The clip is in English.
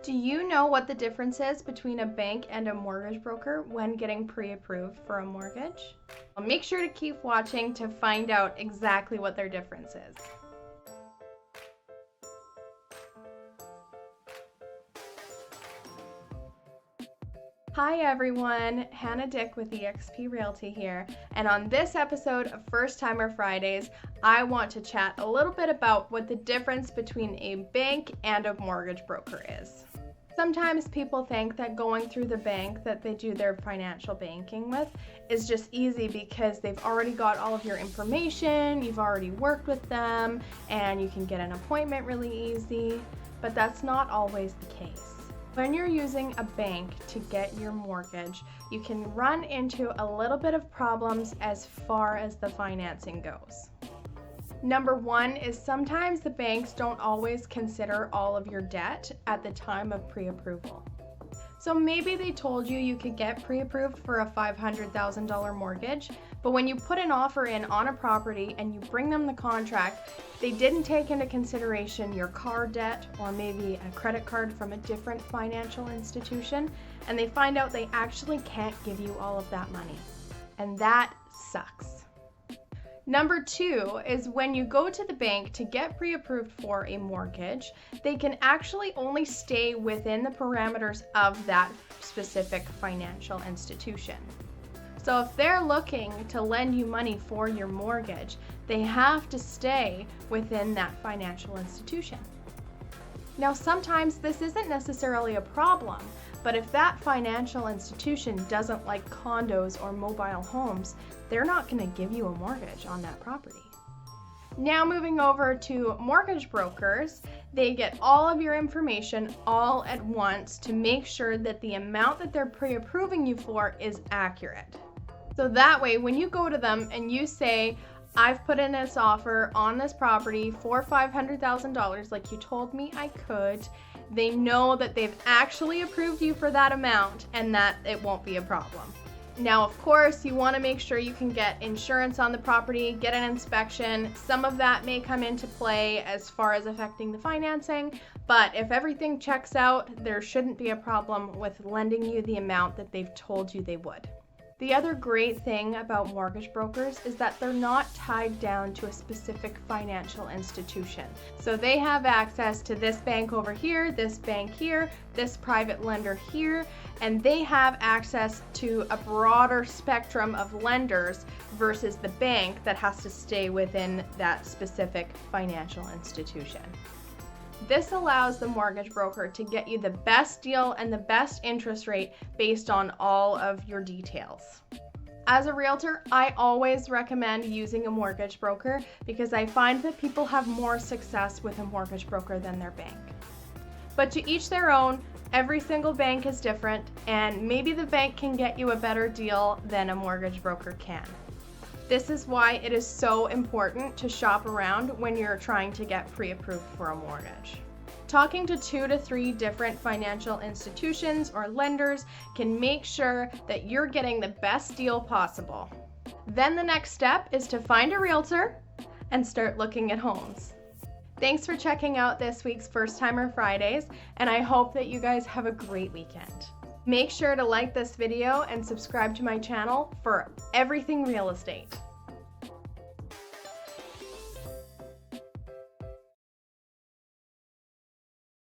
Do you know what the difference is between a bank and a mortgage broker when getting pre-approved for a mortgage? Well, make sure to keep watching to find out exactly what their difference is. Hi everyone, Hannah Dick with eXp Realty here, and on this episode of First Timer Fridays, I want to chat a little bit about what the difference between a bank and a mortgage broker is. Sometimes people think that going through the bank that they do their financial banking with is just easy because they've already got all of your information, you've already worked with them, and you can get an appointment really easy, but that's not always the case. When you're using a bank to get your mortgage, you can run into a little bit of problems as far as the financing goes. Number one is sometimes the banks don't always consider all of your debt at the time of pre-approval. So maybe they told you you could get pre-approved for a $500,000 mortgage, but when you put an offer in on a property and you bring them the contract, they didn't take into consideration your car debt or maybe a credit card from a different financial institution, and they find out they actually can't give you all of that money. And that sucks. Number two is when you go to the bank to get pre-approved for a mortgage, they can actually only stay within the parameters of that specific financial institution. So if they're looking to lend you money for your mortgage, they have to stay within that financial institution. Now, sometimes this isn't necessarily a problem, but if that financial institution doesn't like condos or mobile homes, they're not going to give you a mortgage on that property. Now moving over to mortgage brokers, they get all of your information all at once to make sure that the amount that they're pre-approving you for is accurate. So that way, when you go to them and you say, I've put in this offer on this property for $500,000 like you told me I could, they know that they've actually approved you for that amount and that it won't be a problem. Now, of course, you want to make sure you can get insurance on the property, get an inspection. Some of that may come into play as far as affecting the financing, but if everything checks out, there shouldn't be a problem with lending you the amount that they've told you they would. The other great thing about mortgage brokers is that they're not tied down to a specific financial institution. So they have access to this bank over here, this bank here, this private lender here, and they have access to a broader spectrum of lenders versus the bank that has to stay within that specific financial institution. This allows the mortgage broker to get you the best deal and the best interest rate based on all of your details. As a realtor, I always recommend using a mortgage broker because I find that people have more success with a mortgage broker than their bank. But to each their own, every single bank is different, and maybe the bank can get you a better deal than a mortgage broker can. This is why it is so important to shop around when you're trying to get pre-approved for a mortgage. Talking to 2 to 3 different financial institutions or lenders can make sure that you're getting the best deal possible. Then the next step is to find a realtor and start looking at homes. Thanks for checking out this week's First Timer Fridays, and I hope that you guys have a great weekend. Make sure to like this video and subscribe to my channel for everything real estate.